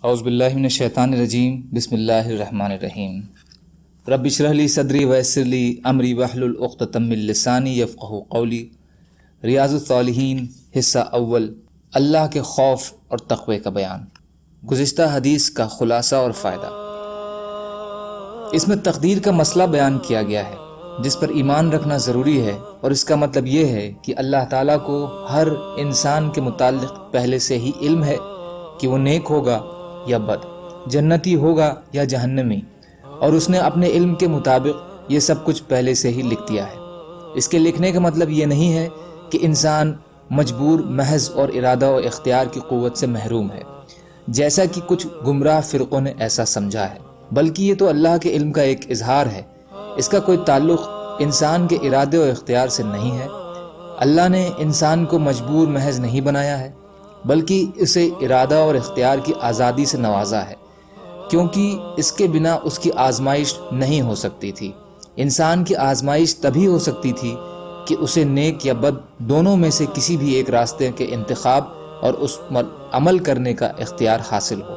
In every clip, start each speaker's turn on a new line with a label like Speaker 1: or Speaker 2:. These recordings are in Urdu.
Speaker 1: اعوذ باللہ من الشیطان الرجیم بسم اللہ الرحمن الرحیم رب اشرح لی صدری ویسر لی امری واحلل عقدۃ من لسانی یفقہوا قولی۔ ریاض الصالحین حصہ اول، اللہ کے خوف اور تقوی کا بیان۔ گزشتہ حدیث کا خلاصہ اور فائدہ۔ اس میں تقدیر کا مسئلہ بیان کیا گیا ہے جس پر ایمان رکھنا ضروری ہے، اور اس کا مطلب یہ ہے کہ اللہ تعالیٰ کو ہر انسان کے متعلق پہلے سے ہی علم ہے کہ وہ نیک ہوگا یا بد، جنتی ہوگا یا جہنمی، اور اس نے اپنے علم کے مطابق یہ سب کچھ پہلے سے ہی لکھ دیا ہے۔ اس کے لکھنے کا مطلب یہ نہیں ہے کہ انسان مجبور، محض اور ارادہ و اختیار کی قوت سے محروم ہے، جیسا کہ کچھ گمراہ فرقوں نے ایسا سمجھا ہے، بلکہ یہ تو اللہ کے علم کا ایک اظہار ہے۔ اس کا کوئی تعلق انسان کے ارادے و اختیار سے نہیں ہے۔ اللہ نے انسان کو مجبور محض نہیں بنایا ہے، بلکہ اسے ارادہ اور اختیار کی آزادی سے نوازا ہے، کیونکہ اس کے بنا اس کی آزمائش نہیں ہو سکتی تھی۔ انسان کی آزمائش تبھی ہو سکتی تھی کہ اسے نیک یا بد دونوں میں سے کسی بھی ایک راستے کے انتخاب اور اس پر عمل کرنے کا اختیار حاصل ہو۔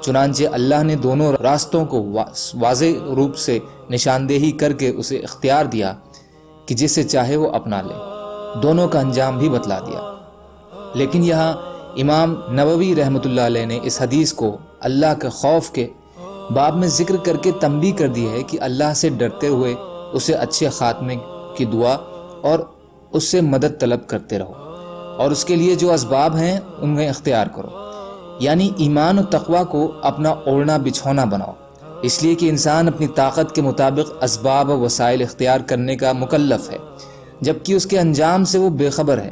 Speaker 1: چنانچہ اللہ نے دونوں راستوں کو واضح روپ سے نشاندہی کر کے اسے اختیار دیا کہ جسے چاہے وہ اپنا لے، دونوں کا انجام بھی بتلا دیا۔ لیکن یہاں امام نووی رحمۃ اللہ علیہ نے اس حدیث کو اللہ کے خوف کے باب میں ذکر کر کے تنبیہ کر دی ہے کہ اللہ سے ڈرتے ہوئے اسے اچھے خاتمے کی دعا اور اس سے مدد طلب کرتے رہو، اور اس کے لیے جو اسباب ہیں انہیں اختیار کرو، یعنی ایمان و تقوی کو اپنا اوڑھنا بچھونا بناؤ، اس لیے کہ انسان اپنی طاقت کے مطابق اسباب و وسائل اختیار کرنے کا مکلف ہے، جبکہ اس کے انجام سے وہ بے خبر ہے۔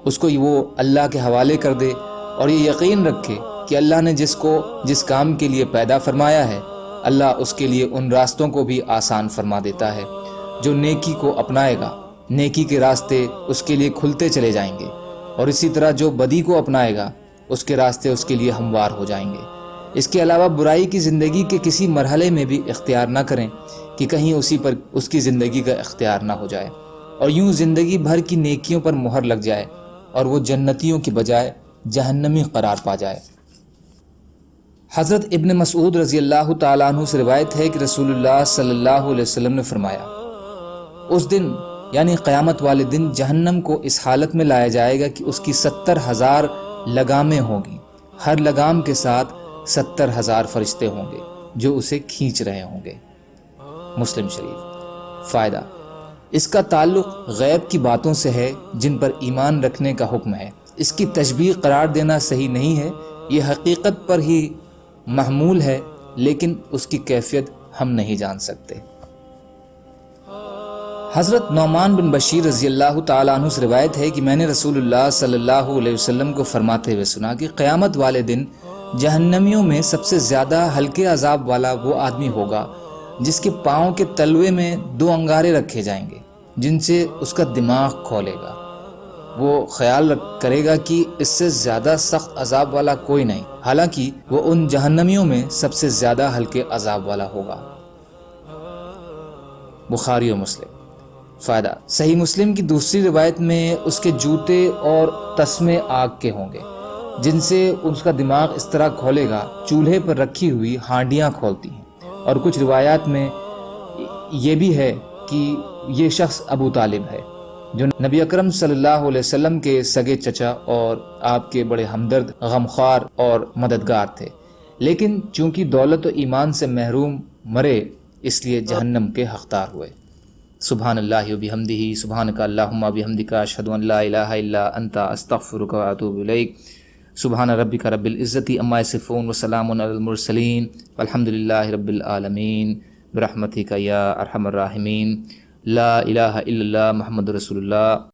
Speaker 1: اس کو وہ اللہ کے حوالے کر دے اور یہ یقین رکھے کہ اللہ نے جس کو جس کام کے لیے پیدا فرمایا ہے، اللہ اس کے لیے ان راستوں کو بھی آسان فرما دیتا ہے۔ جو نیکی کو اپنائے گا، نیکی کے راستے اس کے لیے کھلتے چلے جائیں گے، اور اسی طرح جو بدی کو اپنائے گا اس کے راستے اس کے لیے ہموار ہو جائیں گے۔ اس کے علاوہ برائی کی زندگی کے کسی مرحلے میں بھی اختیار نہ کریں کہ کہیں اسی پر اس کی زندگی کا اختیار نہ ہو جائے، اور یوں زندگی بھر کی نیکیوں پر مہر لگ جائے اور وہ جنتیوں کی بجائے جہنمی قرار پا جائے۔ حضرت ابن مسعود رضی اللہ تعالیٰ عنہ سے روایت ہے کہ رسول اللہ صلی اللہ علیہ وسلم نے فرمایا، اس دن یعنی قیامت والے دن جہنم کو اس حالت میں لایا جائے گا کہ اس کی 70,000 لگامیں ہوں گی، ہر لگام کے ساتھ 70,000 فرشتے ہوں گے جو اسے کھینچ رہے ہوں گے۔ مسلم شریف۔ فائدہ۔ اس کا تعلق غیب کی باتوں سے ہے جن پر ایمان رکھنے کا حکم ہے۔ اس کی تشبیہ قرار دینا صحیح نہیں ہے، یہ حقیقت پر ہی محمول ہے، لیکن اس کی کیفیت ہم نہیں جان سکتے۔ حضرت نعمان بن بشیر رضی اللہ تعالیٰ عنہ سے روایت ہے کہ میں نے رسول اللہ صلی اللہ علیہ وسلم کو فرماتے ہوئے سنا کہ قیامت والے دن جہنمیوں میں سب سے زیادہ ہلکے عذاب والا وہ آدمی ہوگا جس کے پاؤں کے تلوے میں 2 انگارے رکھے جائیں گے جن سے اس کا دماغ کھولے گا۔ وہ خیال کرے گا کہ اس سے زیادہ سخت عذاب والا کوئی نہیں، حالانکہ وہ ان جہنمیوں میں سب سے زیادہ ہلکے عذاب والا ہوگا۔ بخاری و مسلم۔ فائدہ۔ صحیح مسلم کی دوسری روایت میں اس کے جوتے اور تسمے آگ کے ہوں گے جن سے اس کا دماغ اس طرح کھولے گا چولہے پر رکھی ہوئی ہانڈیاں کھولتی ہیں، اور کچھ روایات میں یہ بھی ہے کہ یہ شخص ابو طالب ہے جو نبی اکرم صلی اللہ علیہ وسلم کے سگے چچا اور آپ کے بڑے ہمدرد، غمخوار اور مددگار تھے، لیکن چونکہ دولت و ایمان سے محروم مرے اس لیے جہنم کے حقدار ہوئے۔ سبحان اللہ و بحمدہ، سبحانک اللہم و بحمدک، اشہد ان لا الہ الا انت، استغفرک و اتوب الیک۔ سبحان ربک رب العزت عما یصفون وسلام علی المرسلین والحمد للہ رب العالمین برحمتک یا ارحم الراحمین۔ لا الہ الا اللہ محمد رسول اللہ۔